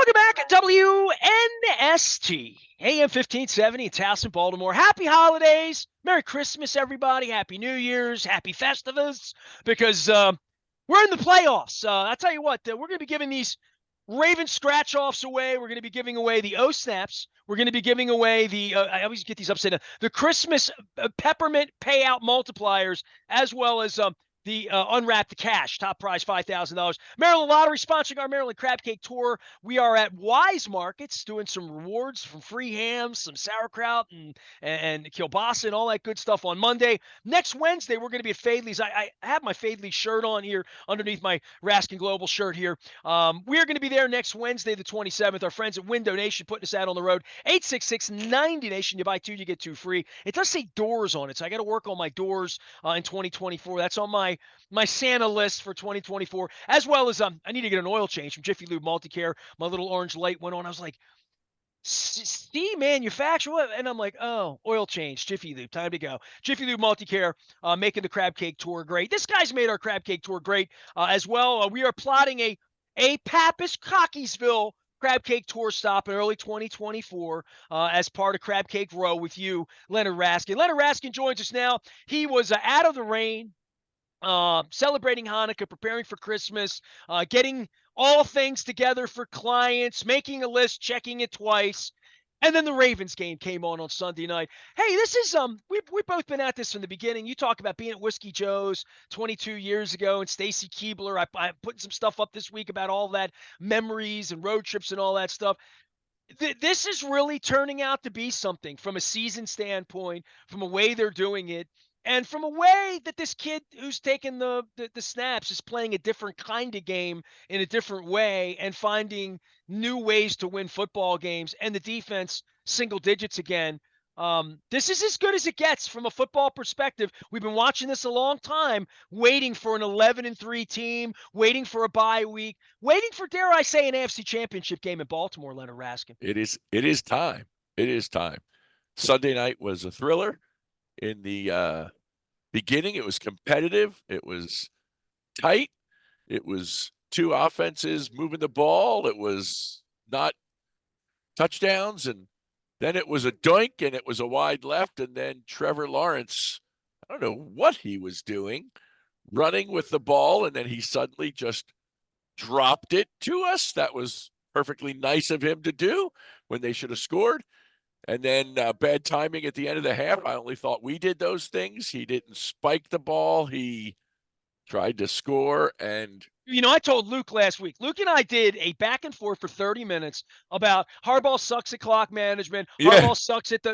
Welcome back at WNST, AM 1570 in Towson, Baltimore. Happy holidays. Merry Christmas, everybody. Happy New Year's. Happy Festivus. Because we're in the playoffs. I'll tell you what, we're going to be giving these Raven scratch-offs away. We're going to be giving away the O-Snaps. We're going to be giving away the, I always get these upside down, the Christmas peppermint payout multipliers, as well as the Unwrap the Cash, top prize $5,000. Maryland Lottery sponsoring our Maryland Crab Cake Tour. We are at Wise Markets doing some rewards from free hams, some sauerkraut, and kielbasa and all that good stuff on Monday. Next Wednesday, we're going to be at Fadley's. I have my Fadley's shirt on here underneath my Raskin Global shirt here. We're going to be there next Wednesday, the 27th. Our friends at Window Nation putting us out on the road. 866-90Nation. You buy two, you get two free. It does say doors on it, so I got to work on my doors in 2024. That's on my Santa list for 2024, as well as I need to get an oil change from Jiffy Lube Multicare. My little orange light went on. I was like, see manufacturer, and I'm like, oh, oil change, Jiffy Lube, time to go. Jiffy Lube Multicare, making the Crab Cake Tour great. This guy's made our Crab Cake Tour great as well. We are plotting a Pappas Cockeysville Crab Cake Tour stop in early 2024 as part of Crab Cake Row with you, Leonard Raskin. Leonard Raskin joins us now. He was out of the rain, celebrating Hanukkah, preparing for Christmas, getting all things together for clients, making a list, checking it twice. And then the Ravens game came on Sunday night. Hey, this is we've both been at this from the beginning. You talk about being at Whiskey Joe's 22 years ago, and Stacy Keebler. I'm putting some stuff up this week about all that memories and road trips and all that stuff. This is really turning out to be something from a season standpoint, from a way they're doing it. And from a way that this kid who's taking the snaps is playing a different kind of game in a different way and finding new ways to win football games, and the defense single digits again. This is as good as it gets from a football perspective. We've been watching this a long time, waiting for an 11-3 team, waiting for a bye week, waiting for, dare I say, an AFC Championship game in Baltimore, Leonard Raskin. It is time. It is time. Sunday night was a thriller. In the beginning, it was competitive. It was tight. It was two offenses moving the ball. It was not touchdowns. And then it was a doink, and it was a wide left. And then Trevor Lawrence, I don't know what he was doing, running with the ball, and then he suddenly just dropped it to us. That was perfectly nice of him to do when they should have scored. And then bad timing at the end of the half. I only thought we did those things. He didn't spike the ball. He tried to score. And, I told Luke last week, Luke and I did a back and forth for 30 minutes about Harbaugh sucks at clock management. Harbaugh sucks at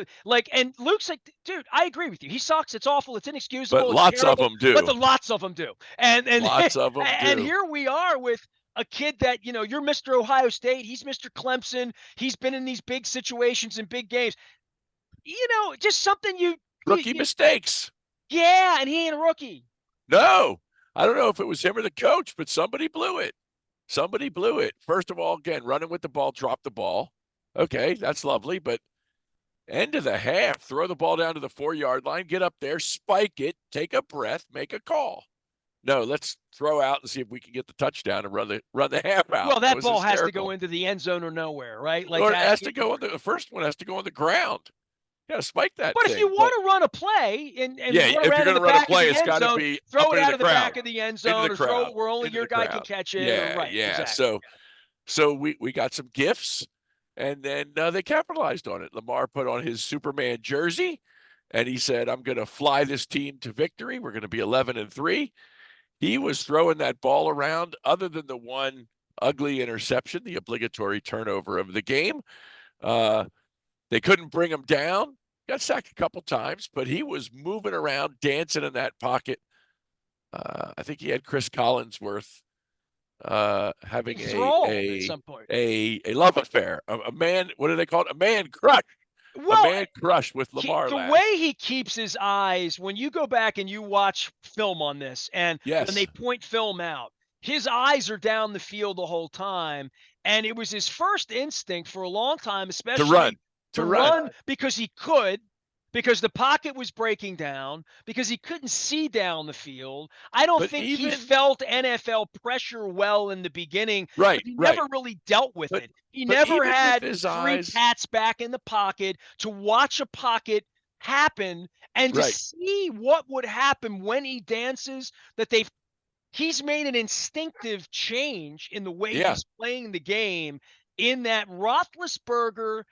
and Luke's like, dude, I agree with you. He sucks. It's awful. It's inexcusable. But lots of them do. But lots of them do. And lots of them do. And here we are with a kid that, you're Mr. Ohio State. He's Mr. Clemson. He's been in these big situations and big games. Just something Rookie mistakes. Yeah, and he ain't a rookie. No. I don't know if it was him or the coach, but somebody blew it. Somebody blew it. First of all, again, running with the ball, drop the ball. Okay, that's lovely. But end of the half, throw the ball down to the 4-yard line, get up there, spike it, take a breath, make a call. No, let's throw out and see if we can get the touchdown and run the half out. Well, that ball has to go into the end zone or nowhere, right? Or it has to go on the first one has to go on the ground. Yeah, spike that. But if you want to run a play and if you're going to run a play, it's got to be throw it out of the crowd, back of the end zone, or throw it where only your guy can catch it. Yeah, right, yeah. Exactly. So we got some gifts, and then they capitalized on it. Lamar put on his Superman jersey, and he said, "I'm going to fly this team to victory. We're going to be 11-3." He was throwing that ball around, other than the one ugly interception, the obligatory turnover of the game. They couldn't bring him down. Got sacked a couple times, but he was moving around, dancing in that pocket. I think he had Chris Collinsworth having a love affair. A man, what do they call it? A man crush. Well, a man crush with Lamar. The way he keeps his eyes, when you go back and you watch film on this, and when they point film out, his eyes are down the field the whole time. And it was his first instinct for a long time, especially to run because he could. because the pocket was breaking down, because he couldn't see down the field. I don't But think he even felt NFL pressure well in the beginning, but right, he right. never really dealt with But it. He but never even with had his 3 eyes, cats back in the pocket to watch a pocket happen and to right. see what would happen when he dances, that he's made an instinctive change in the way Yeah. he's playing the game in that Roethlisberger,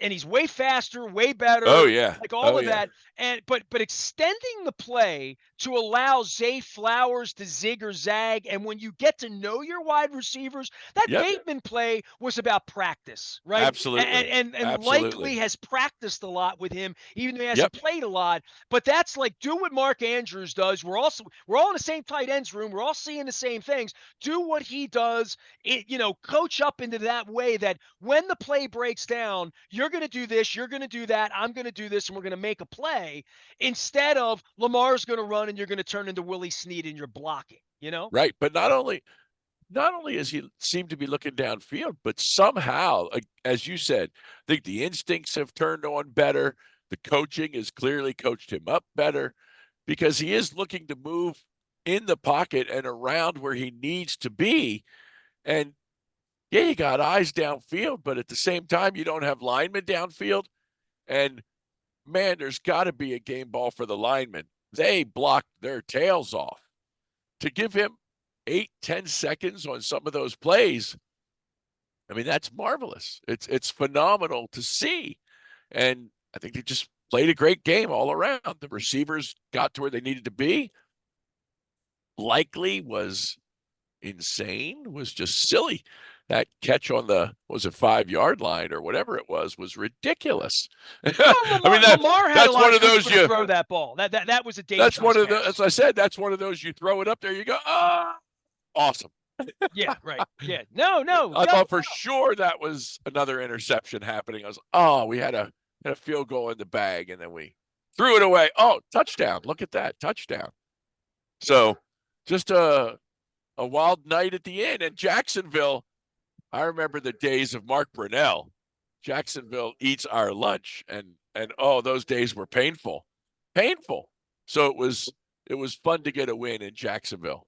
and he's way faster, way Oh better, yeah. like all Oh of yeah. that. And but extending the play to allow Zay Flowers to zig or zag, and when you get to know your wide receivers, that Yep. Bateman play was about practice, right? And Absolutely. and likely Absolutely. has practiced a lot with him, even though he Yep. hasn't played a lot. But that's like, do what Mark Andrews does. We're all in the same tight ends room. We're all seeing the same things. Do what he does. Coach up into that way that when the play breaks down, you're going to do this, you're going to do that, I'm going to do this, and we're going to make a play instead of Lamar's going to run and you're going to turn into Willie Snead and you're blocking. You know? Right. But not only is he seem to be looking downfield, but somehow, like, as you said, I think the instincts have turned on better. The coaching has clearly coached him up better because he is looking to move in the pocket and around where he needs to be. And yeah, you got eyes downfield, but at the same time, you don't have linemen downfield. And man, there's got to be a game ball for the linemen. They blocked their tails off. To give him 8-10 seconds on some of those plays, I mean, that's marvelous. It's phenomenal to see. And I think they just played a great game all around. The receivers got to where they needed to be. Likely was insane, was just silly. That catch on the, was it 5 yard line or whatever it was ridiculous. Well, I mean, Lamar had a that's lot one of of those cushion to you throw that ball. That was a that's dangerous one of the, pass. as I said, that's one of those you throw it up there, you go, ah, awesome. Yeah, right. Yeah. No, no, I no. thought for sure that was another interception happening. I was, oh, we had a field goal in the bag, and then we threw it away. Oh, touchdown! Look at that touchdown. So, just a wild night at the end. And Jacksonville, I remember the days of Mark Brunell. Jacksonville eats our lunch, and oh, those days were painful, painful. So it was fun to get a win in Jacksonville.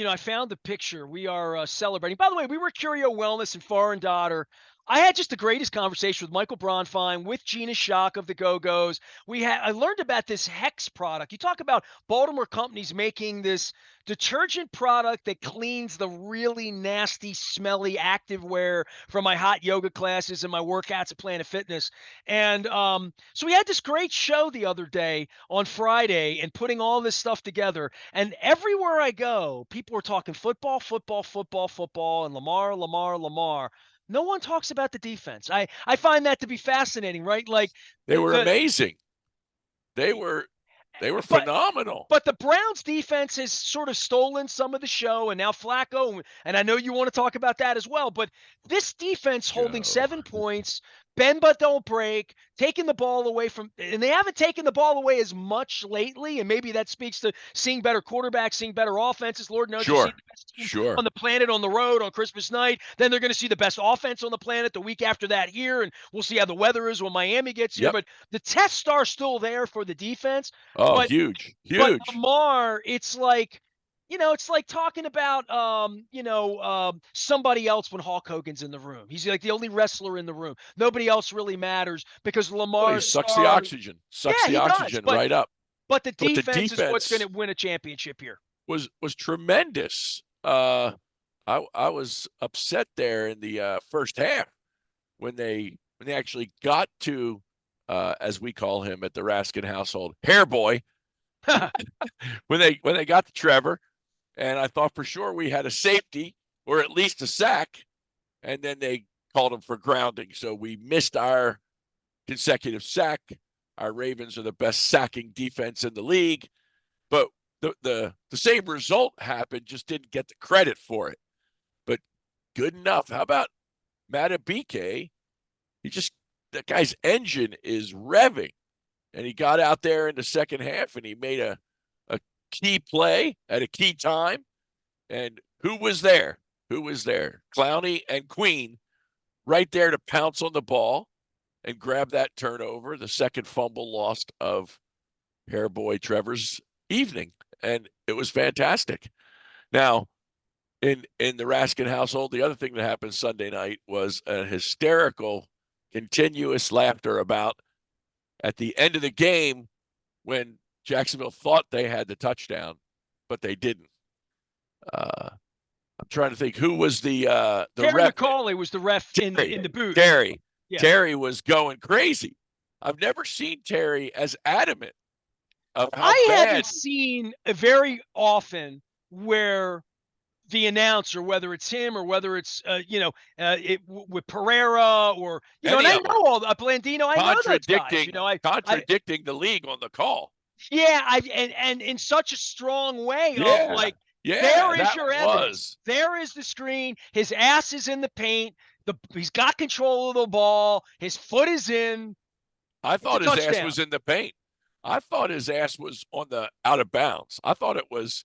I found the picture. We are celebrating. By the way, we were Curio Wellness and Foreign Daughter. I had just the greatest conversation with Michael Bronfine, with Gina Schock of the Go-Go's. I learned about this Hex product. You talk about Baltimore companies making this detergent product that cleans the really nasty, smelly activewear from my hot yoga classes and my workouts at Planet Fitness. And so we had this great show the other day on Friday and putting all this stuff together. And everywhere I go, people are talking football, football, football, football, and Lamar, Lamar, Lamar. No one talks about the defense. I find that to be fascinating, right? Like They were the amazing. They were they were but phenomenal. But the Browns defense has sort of stolen some of the show, and now Flacco, and I know you want to talk about that as well, but this defense holding Joe. 7 points, bend but don't break, taking the ball away and they haven't taken the ball away as much lately, and maybe that speaks to seeing better quarterbacks, seeing better offenses. Lord knows you see Sure. the best team Sure. on the planet on the road on Christmas night. Then they're going to see the best offense on the planet the week after that here, and we'll see how the weather is when Miami gets here. Yep. But the tests are still there for the defense. Oh, But huge. but Huge. Lamar, it's like talking about somebody else when Hulk Hogan's in the room. He's like the only wrestler in the room. Nobody else really matters because Oh, he Lamar's sucks the stars. oxygen. Sucks Yeah, the he does. oxygen right up. But the But the defense is what's going defense to win a championship here. was tremendous. I was upset there in the first half when they actually got to as we call him at the Raskin household, Hair Boy. When they got to Trevor, and I thought for sure we had a safety or at least a sack, and then they called him for grounding. So we missed our consecutive sack. Our Ravens are the best sacking defense in the league, but the same result happened, just didn't get the credit for it. But good enough. How about Matabike? That guy's engine is revving, and he got out there in the second half and he made a key play at a key time. And who was there? Who was there? Clowney and Queen right there to pounce on the ball. and grabbed that turnover, the second fumble lost of Hair Boy Trevor's evening, and it was fantastic. Now, in the Raskin household, the other thing that happened Sunday night was a hysterical, continuous laughter about at the end of the game when Jacksonville thought they had the touchdown, but they didn't. I'm trying to think who was the Terry ref. McCauley was the ref in the booth. Terry. Yeah. Terry was going crazy. I've never seen Terry as adamant of how I bad. haven't seen very often where the announcer, whether it's him or whether it's with Pereira or and I know all the Blandino, I know those guys. Contradicting the league on the call. Yeah, and in such a strong way of like, there is your evidence. There is the screen. His ass is in the paint. He's got control of the ball. His foot is in. I thought his ass was in the paint. I thought his ass was on the out of bounds. I thought it was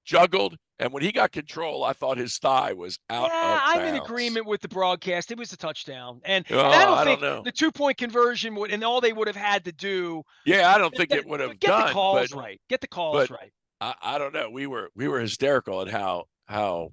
juggled, and when he got control, I thought his thigh was out of bounds. I'm in agreement with the broadcast. It was a touchdown, and I don't think the 2-point conversion would, and all they would have had to do. Yeah, I don't think it would have done. Get the calls right. Get the calls right. I don't know. We were hysterical at how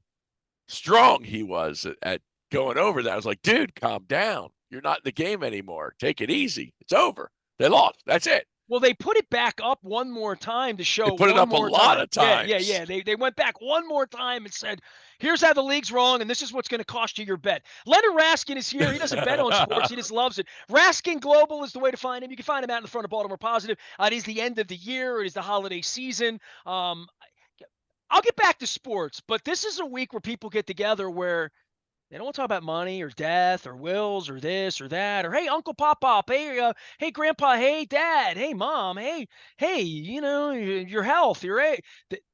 strong he was at going over that. I was like, dude, calm down. You're not in the game anymore. Take it easy. It's over. They lost. That's it. Well, they put it back up one more time to show. They put it up a lot of times. Yeah. They went back one more time and said, here's how the league's wrong, and this is what's going to cost you your bet. Leonard Raskin is here. He doesn't bet on sports. He just loves it. Raskin Global is the way to find him. You can find him out in the front of Baltimore Positive. It is the end of the year. It is the holiday season. I'll get back to sports, but this is a week where people get together where they don't want to talk about money or death or wills or this or that or, hey, Uncle Pop, hey, hey, Grandpa, hey, Dad, hey, Mom, hey, your health,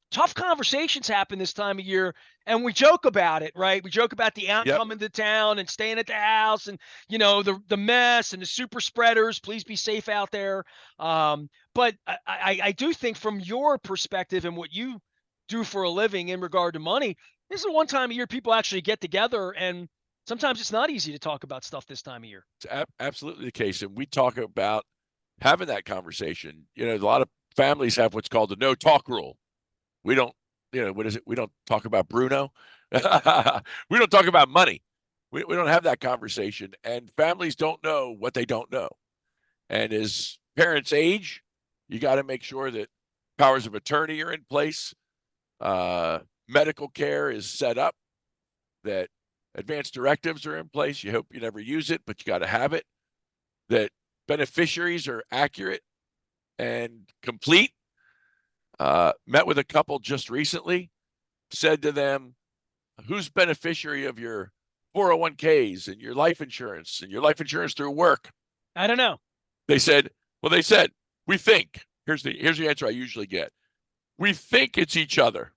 tough conversations happen this time of year, and we joke about it, right? We joke about the aunt coming to town and staying at the house, and the mess and the super spreaders. Please be safe out there. But I do think from your perspective and what you do for a living in regard to money, this is the one time of year people actually get together, and sometimes it's not easy to talk about stuff this time of year. It's absolutely the case, and we talk about having that conversation. A lot of families have what's called the no talk rule. We don't, what is it? We don't talk about Bruno. We don't talk about money. We don't have that conversation, and families don't know what they don't know. And as parents age, you got to make sure that powers of attorney are in place. Medical care is set up, that advanced directives are in place. You hope you never use it, but you got to have it. That beneficiaries are accurate and complete. Met with a couple just recently, said to them, who's beneficiary of your 401ks and your life insurance through work? I don't know. They said, we think. Here's the answer I usually get. We think it's each other.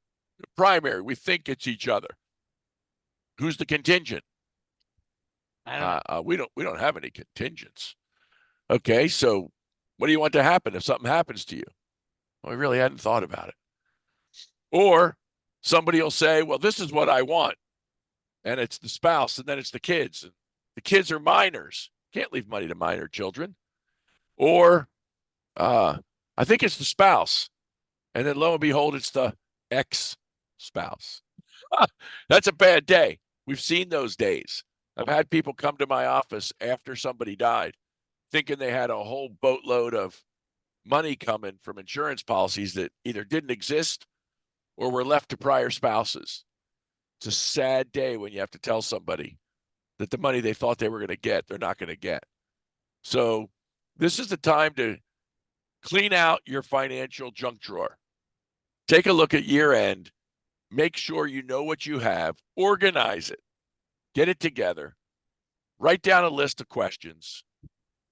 Primary, we think it's each other. Who's the contingent? I don't know. We don't have any contingents. Okay, so what do you want to happen if something happens to you? Well, we really hadn't thought about it. Or somebody will say, well, this is what I want. And it's the spouse, and then it's the kids. And the kids are minors. Can't leave money to minor children. Or I think it's the spouse. And then lo and behold, it's the ex-spouse. That's a bad day. We've seen those days. I've had people come to my office after somebody died thinking they had a whole boatload of money coming from insurance policies that either didn't exist or were left to prior spouses. It's a sad day when you have to tell somebody that the money they thought they were going to get, they're not going to get. So this is the time to clean out your financial junk drawer. Take a look at year end. Make sure you know what you have. Organize it. Get it together. Write down a list of questions.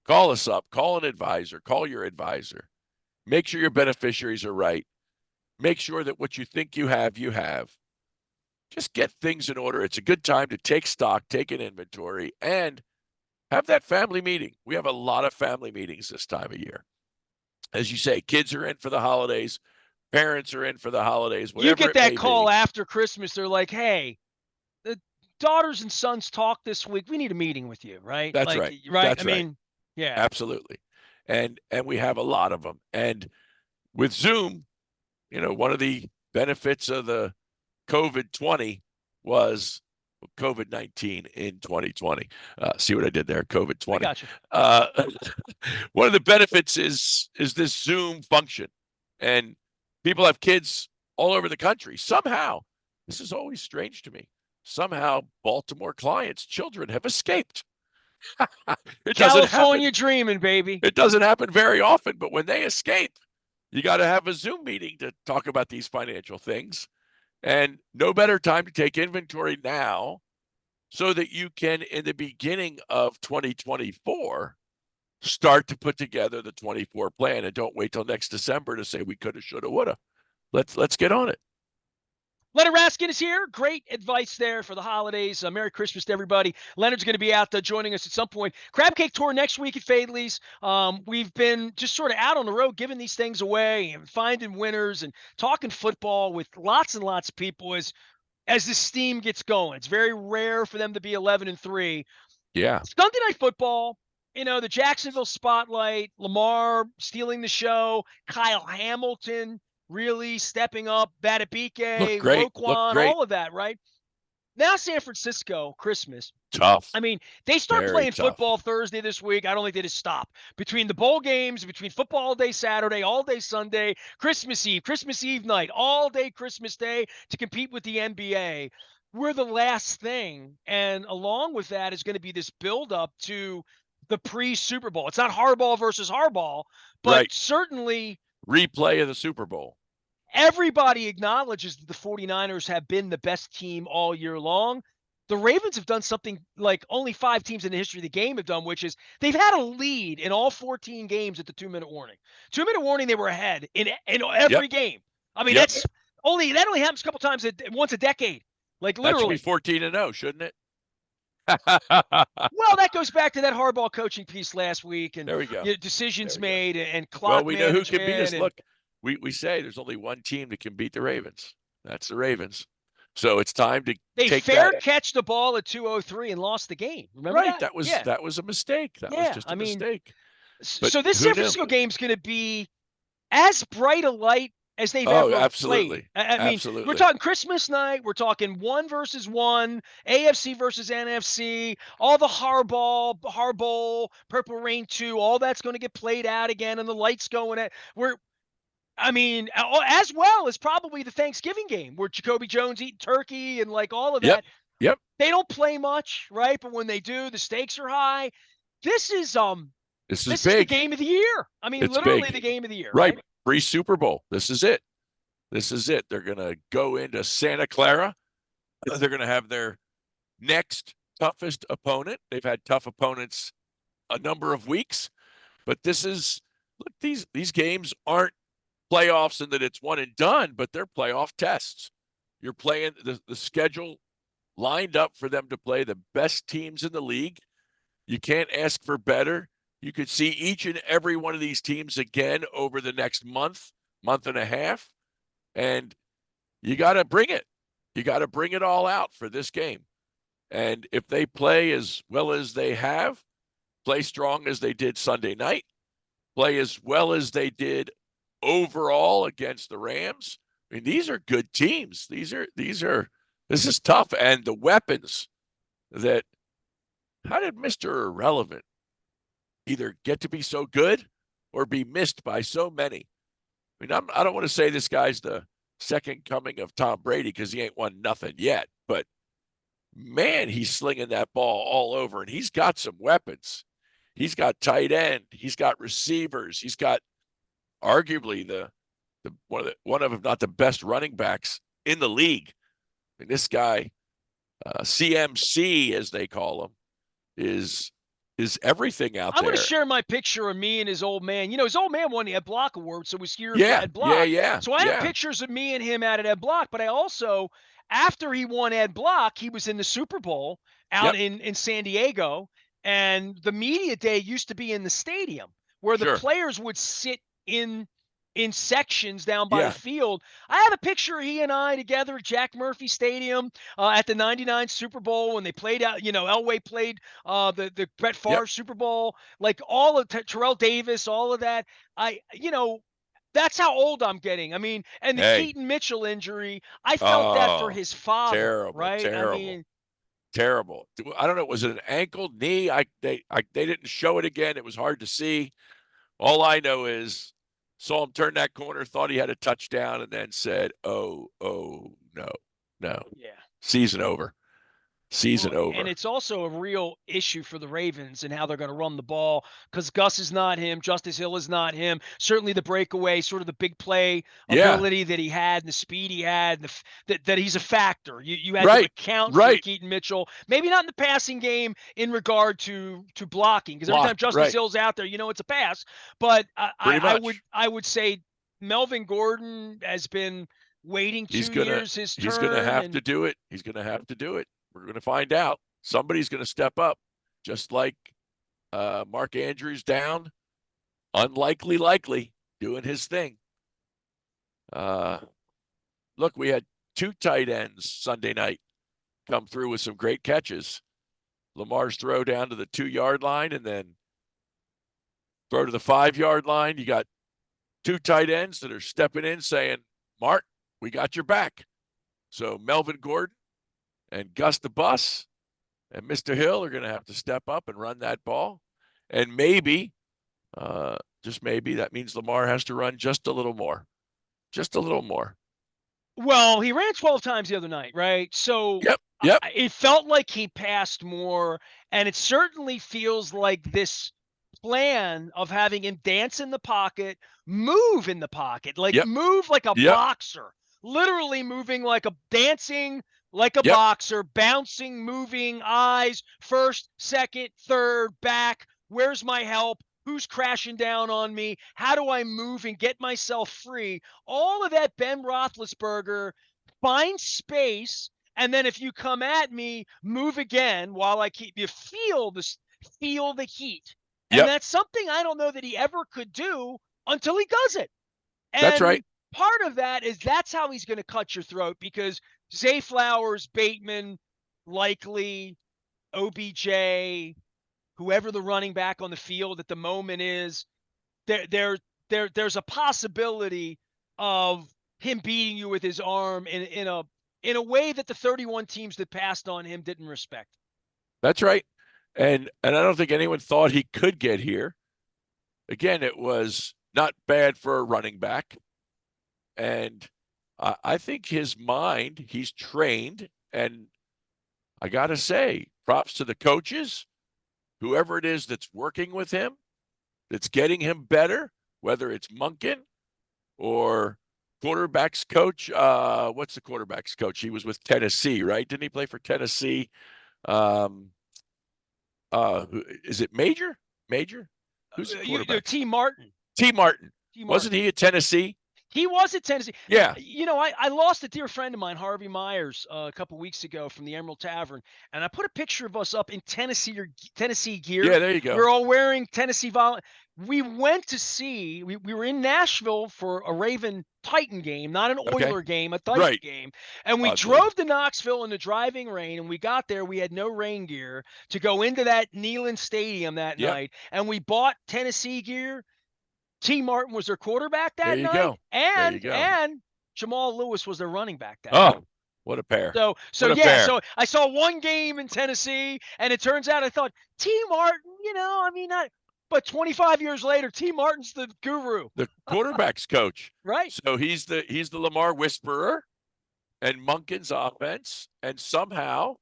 Call us up. Call an advisor. Call your advisor. Make sure your beneficiaries are right. Make sure that what you think you have, you have. Just get things in order. It's a good time to take stock, take an inventory, and have that family meeting. We have a lot of family meetings this time of year. As you say, kids are in for the holidays. Parents are in for the holidays. You get that call after Christmas. They're like, hey, the daughters and sons talk this week. We need a meeting with you, right? That's right. Right. That's right. Yeah. Absolutely. And we have a lot of them. And with Zoom, one of the benefits of the COVID 20 was COVID 19 in 2020. See what I did there? COVID I 20. got you. One of the benefits is this Zoom function, and people have kids all over the country. Somehow, this is always strange to me. Somehow, Baltimore clients' children have escaped. It doesn't happen. California dreaming, baby. It doesn't happen very often, but when they escape, you got to have a Zoom meeting to talk about these financial things. And no better time to take inventory now so that you can, in the beginning of 2024, start to put together the 24 plan, and don't wait till next December to say we coulda, shoulda, woulda. Let's get on it. Leonard Raskin is here. Great advice there for the holidays. Merry Christmas to everybody. Leonard's going to be out joining us at some point. Crab Cake Tour next week at Fadley's. We've been just sort of out on the road giving these things away and finding winners and talking football with lots and lots of people as this steam gets going. It's very rare for them to be 11-3. Yeah. Sunday Night Football, the Jacksonville spotlight, Lamar stealing the show, Kyle Hamilton really stepping up, Look Badabike, great. Look Roquan, great. all of that, right? Now San Francisco, Christmas. Tough. I mean, they start Very playing tough. football Thursday this week. I don't think they just stop. Between the bowl games, between football all day Saturday, all day Sunday, Christmas Eve night, all day Christmas Day to compete with the NBA. We're the last thing. And along with that is going to be this buildup to the pre-Super Bowl. It's not Harbaugh versus Harbaugh, but Right. certainly Replay of the Super Bowl. everybody acknowledges that the 49ers have been the best team all year long. The Ravens have done something like only 5 teams in the history of the game have done, which is they've had a lead in all 14 games at the 2-minute warning. 2-minute warning, they were ahead in every game. I mean, Yep. that only happens a couple times once a decade, like That should literally. be 14-0, shouldn't it? Well, that goes back to that Harbaugh coaching piece last week, and There we go. Decisions made and clock Well, we know who management. can beat us. Look, we say there's only one team that can beat the Ravens. That's the Ravens. So it's time to They take fair that. catch the ball at 2:03 and lost the game. Remember Right. that? That was a mistake. That was just a mistake. But So this who San knew? Francisco game is going to be as bright a light as they've Oh, ever absolutely. played. I mean, Absolutely. we're talking Christmas night. We're talking 1 versus 1, AFC versus NFC, all the Harbaugh, Purple Rain 2, all that's going to get played out again, and the lights going at. As well as probably the Thanksgiving game where Jacoby Jones eating turkey and like all of that. Yep. They don't play much, right? But when they do, the stakes are high. This is This is the big. game of the year. I mean, It's literally big. the game of the year, Right. Pre-Super Bowl. This is it. They're going to go into Santa Clara. They're going to have their next toughest opponent. They've had tough opponents a number of weeks, but these games aren't playoffs in that it's one and done, but they're playoff tests. You're playing the schedule lined up for them to play the best teams in the league. You can't ask for better. You could see each and every one of these teams again over the next month and a half, and you got to bring it. You got to bring it all out for this game. And if they play as well as they have, play strong as they did Sunday night, play as well as they did overall against the Rams. I mean, these are good teams. This is tough. And the weapons that, how did Mr. Irrelevant either get to be so good or be missed by so many? I mean, I don't want to say this guy's the second coming of Tom Brady because he ain't won nothing yet, but man, he's slinging that ball all over, and he's got some weapons. He's got tight end. He's got receivers. He's got arguably the one of if not the best running backs in the league. I mean, this guy, CMC as they call him, is everything out there. I'm going to share my picture of me and his old man. His old man won the Ed Block Award, so was here for Yeah, Ed Block. yeah. So I have pictures of me and him out at Ed Block, but I also, after he won Ed Block, he was in the Super Bowl out in San Diego, and the media day used to be in the stadium where the players would sit in in sections down by the Yeah. field. I have a picture of he and I together at Jack Murphy Stadium at the '99 Super Bowl when they played out. Elway played the Brett Yep. Favre Super Bowl. Like all of Terrell Davis, all of that. That's how old I'm getting. I mean, and the Hey. Keaton Mitchell injury, I felt that for Oh, his father, terrible, right? I terrible, mean, terrible. I don't know. Was it an ankle, knee? They didn't show it again. It was hard to see. All I know is saw him turn that corner, thought he had a touchdown, and then said, "Oh, no, no, yeah. season over, season Well, and over." it's also a real issue for the Ravens and how they're going to run the ball because Gus is not him. Justice Hill is not him. Certainly the breakaway, sort of the big play Yeah, ability that he had and the speed he had, and that he's a factor. You had to right, account for right. Keaton Mitchell, maybe not in the passing game in regard to blocking, because every time Blocked, Justice right, Hill's out there, it's a pass. But pretty I would much. I would say Melvin Gordon has been waiting He's 2 gonna years his he's gonna turn, have to and do it. He's gonna have to do it. We're gonna find out. Somebody's gonna step up, just like Mark Andrews down. Unlikely, likely, doing his thing. Uh, Look, we had two tight ends Sunday night come through with some great catches. Lamar's throw down to the 2-yard line and then throw to the 5-yard line. You got two tight ends that are stepping in saying, Mark, we got your back. So Melvin Gordon and Gus the Bus and Mr. Hill are going to have to step up and run that ball. And maybe, just maybe, that means Lamar has to run just a little more. Just a little more. well, he ran 12 times the other night, right? So Yep. Yep. it felt like he passed more, and it certainly feels like this plan of having him dance in the pocket, move in the pocket, like Yep. move like a Yep. boxer, literally moving like a dancing like a Yep. boxer, bouncing, moving, eyes, first, second, third, back. Where's my help? Who's crashing down on me? How do I move and get myself free? All of that Ben Roethlisberger finds space, and then if you come at me, move again while I keep you feel the heat. And Yep. that's something I don't know that he ever could do until he does it. That's right. And part of that is that's how he's going to cut your throat, because Zay Flowers, Bateman, likely OBJ, whoever the running back on the field at the moment is, there's a possibility of him beating you with his arm in a way that the 31 teams that passed on him didn't respect. That's right. And I don't think anyone thought he could get here. Again, it was not bad for a running back. And I think his mind, he's trained. And I got to say, props to the coaches, whoever it is that's working with him, that's getting him better, whether it's Munkin or quarterback's coach. What's the quarterback's coach? He was with Tennessee, right? Didn't he play for Tennessee? Um, is it Major? Major? Who's the quarterback? T. Martin. T. Martin. T. Wasn't Martin. he at Tennessee? He was at Tennessee. Yeah. I lost a dear friend of mine, Harvey Myers, a couple weeks ago from the Emerald Tavern, and I put a picture of us up in Tennessee gear. Yeah, there you go. We're all wearing Tennessee vol. We went to see. We were in Nashville for a Raven Titan game, not an Oiler game, a Titan game, and we Ugly. drove to Knoxville in the driving rain. And we got there. We had no rain gear to go into that Neyland Stadium that night, and we bought Tennessee gear. T. Martin was their quarterback that There you night, go. There you and go. Jamal Lewis was their running back that night. Oh, what a pair. So What a yeah, pair. so I saw one game in Tennessee, and it turns out I thought T. Martin, but 25 years later, T. Martin's the guru. The quarterback's coach. Right. So he's the Lamar whisperer and Munkin's offense, and somehow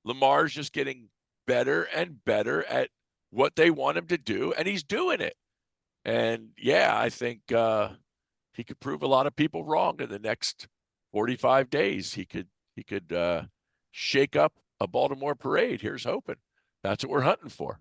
Lamar's just getting better and better at what they want him to do, and he's doing it. And yeah, I think he could prove a lot of people wrong in the next 45 days. He could shake up a Baltimore parade. Here's hoping. That's what we're hunting for.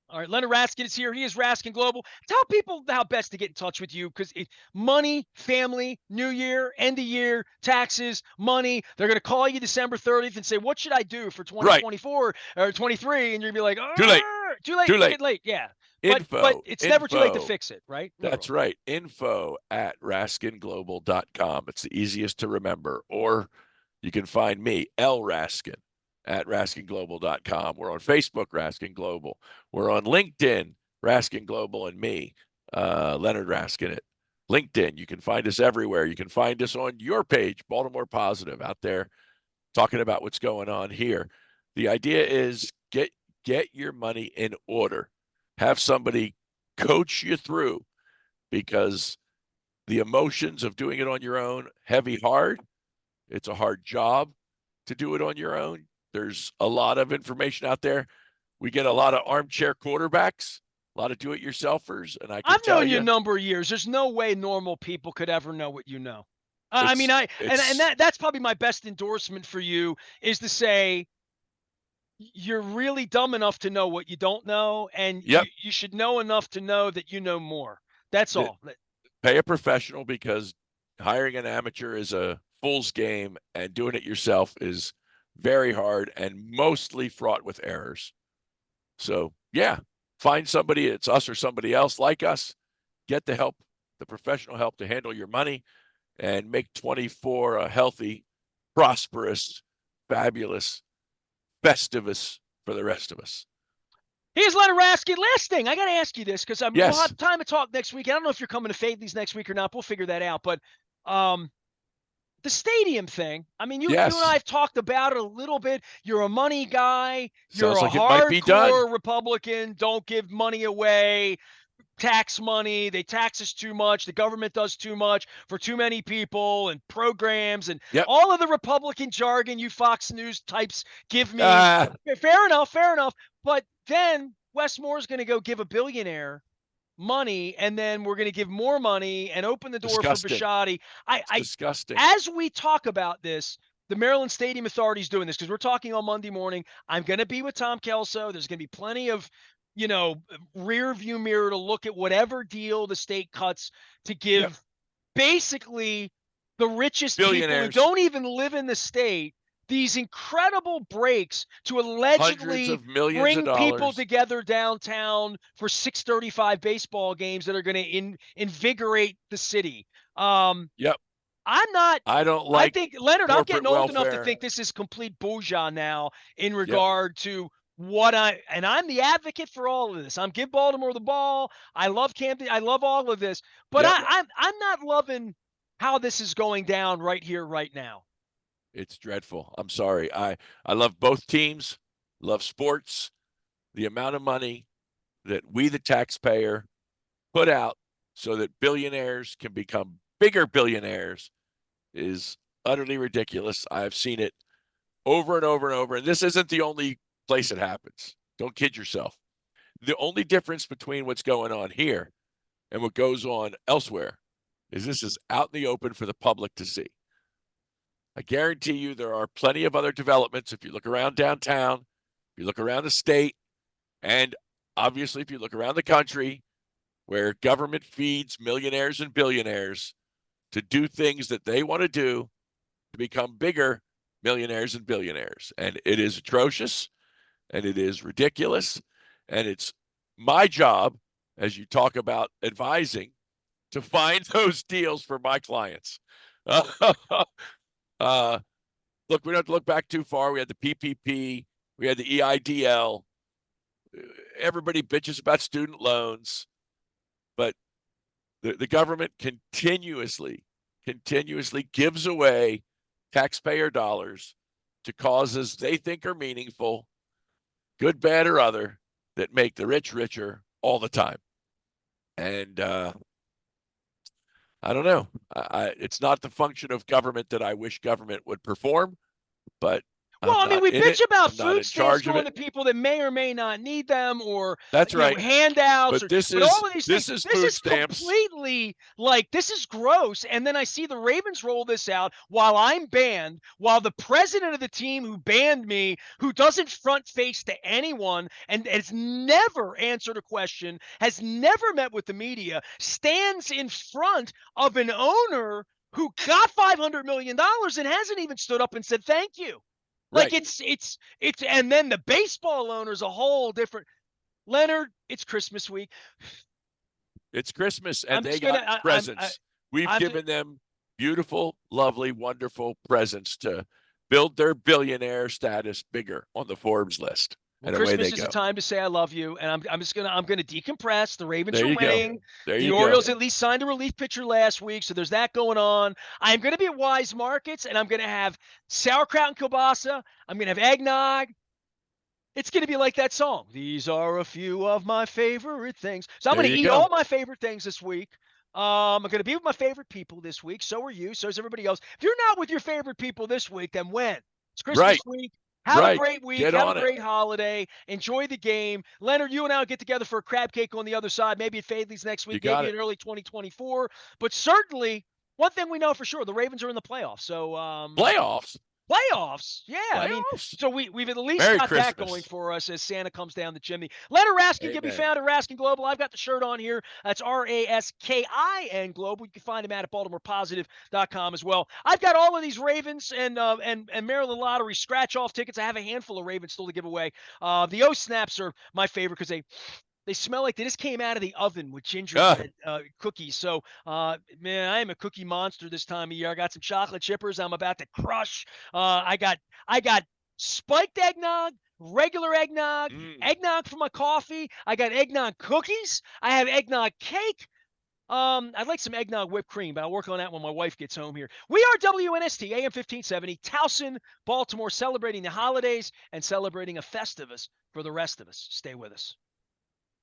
All right, Leonard Raskin is here. He is Raskin Global. Tell people how best to get in touch with you, because money, family, New Year, end of year, taxes, money. They're going to call you December 30th and say, what should I do for 2024 or 23? And you're going to be like, Too late. Too late. Too late. Get late. Yeah. But it's never too late to Info. fix it, right? That's right. Info at raskinglobal.com. It's the easiest to remember. Or you can find me, L. Raskin, at raskinglobal.com. We're on Facebook, Raskin Global. We're on LinkedIn, Raskin Global, and me, Leonard Raskin at LinkedIn. You can find us everywhere. You can find us on your page, Baltimore Positive, out there talking about what's going on here. The idea is get your money in order. Have somebody coach you through, because the emotions of doing it on your own, heavy, hard. It's a hard job to do it on your own. There's a lot of information out there. We get a lot of armchair quarterbacks, a lot of do-it-yourselfers, and I can I've tell known you a you, number of years. There's no way normal people could ever know what you know. I mean, it's and it's that's probably my best endorsement for you is to say you're really dumb enough to know what you don't know, and yep. you should know enough to know that you know more. That's all. Pay a professional, because hiring an amateur is a fool's game, and doing it yourself is very hard and mostly fraught with errors. So, yeah, find somebody, it's us or somebody else like us, get the help, the professional help to handle your money, and make 24 a healthy, prosperous, fabulous Festivus for the rest of us. Here's Leonard Raskin. Last thing, I got to ask you this because we'll Yes. have time to talk next week. I don't know if you're coming to Fadley's next week or not. We'll figure that out. But the stadium thing, I mean, you and I Yes. have talked about it a little bit. You're a money guy. You're Sounds a like it might be done. hardcore Republican. Don't give money away. Tax money. They tax us too much. The government does too much for too many people and programs and Yep. all of the Republican jargon you Fox News types give me. Ah, Fair enough. Fair enough. But then Wes Moore's going to go give a billionaire money, and then we're going to give more money and open the door for disgusting. Bisciotti. It's disgusting. As we talk about this, the Maryland Stadium Authority is doing this because we're talking on Monday morning. I'm going to be with Tom Kelso. There's going to be plenty of, rear view mirror to look at whatever deal the state cuts to Yep. give basically the richest people who Billionaires. don't even live in the state these incredible breaks to Hundreds allegedly of millions of bring people dollars. together downtown for 6:35 baseball games that are going to invigorate the city. Yep. I'm not. I don't I like think Leonard. I'm corporate getting old enough to welfare. think this is complete bourgeois now in Yep. regard to and I'm the advocate for all of this. I'm give Baltimore the ball. I love Camden. I love all of this, but Yep. I'm not loving how this is going down right here, right now. It's dreadful. I'm sorry. I love both teams, love sports. The amount of money that we, the taxpayer, put out so that billionaires can become bigger billionaires is utterly ridiculous. I've seen it over and over and over. And this isn't the only place it happens. Don't kid yourself. The only difference between what's going on here and what goes on elsewhere is this is out in the open for the public to see. I guarantee you there are plenty of other developments. If you look around downtown, if you look around the state, and obviously if you look around the country, where government feeds millionaires and billionaires to do things that they want to do to become bigger millionaires and billionaires. And it is atrocious, and it is ridiculous. And it's my job, as you talk about advising, to find those deals for my clients. Look, we don't have to look back too far. We had the PPP, we had the EIDL. Everybody bitches about student loans, but the government continuously gives away taxpayer dollars to causes they think are meaningful, good, bad, or other, that make the rich richer all the time. And I don't know. It's not the function of government that I wish government would perform, but Well, I'm I mean, not we in it. bitch about I'm not food in stamps charge of going it. to people that may or may not need them, or That's right. handouts, But this but is all of these things. this is This food is stamps. completely this is gross. And then I see the Ravens roll this out while I'm banned, while the president of the team who banned me, who doesn't front face to anyone and has never answered a question, has never met with the media, stands in front of an owner who got $500 million and hasn't even stood up and said thank you. Like Right. it's and then the baseball owner's a whole different. Leonard, it's Christmas week. It's Christmas, and I'm they just got gonna. presents. We've I'm. given them beautiful, lovely, wonderful presents to build their billionaire status bigger on the Forbes list. Well, And away Christmas they is a go. time to say I love you, and I'm gonna decompress. The Ravens There are you go. winning. There The you go. Orioles at least signed a relief pitcher last week, so there's that going on. I'm gonna be at Wise Markets, and I'm gonna have sauerkraut and kielbasa. I'm gonna have eggnog. It's going to be like that song. These are a few of my favorite things. So I'm There going to you eat go. all my favorite things this week. I'm going to be with my favorite people this week. So are you. So is everybody else. If you're not with your favorite people this week, then when? It's Christmas Right. week. Have a Right. great week. Get Have a on it. great holiday. Enjoy the game. Leonard, you and I will get together for a crab cake on the other side. Maybe at Fadley's next You week. got Maybe it. in early 2024. But certainly, one thing we know for sure, the Ravens are in the playoffs. So Playoffs. playoffs. Yeah, I mean, Playoffs. so we've at least Merry got that going Christmas. for us as Santa comes down the chimney. Leonard Raskin can be Amen. found at Raskin Global. I've got the shirt on here. That's RASKIN Global. You can find him at BaltimorePositive.com as well. I've got all of these Ravens and Maryland Lottery scratch-off tickets. I have a handful of Ravens still to give away. The O Snaps are my favorite because they smell like they just came out of the oven with gingerbread cookies. So, man, I am a cookie monster this time of year. I got some chocolate chippers I'm about to crush. I got spiked eggnog, regular eggnog, eggnog for my coffee. I got eggnog cookies. I have eggnog cake. I'd like some eggnog whipped cream, but I'll work on that when my wife gets home here. We are WNST, AM 1570, Towson, Baltimore, celebrating the holidays and celebrating a Festivus for the rest of us. Stay with us.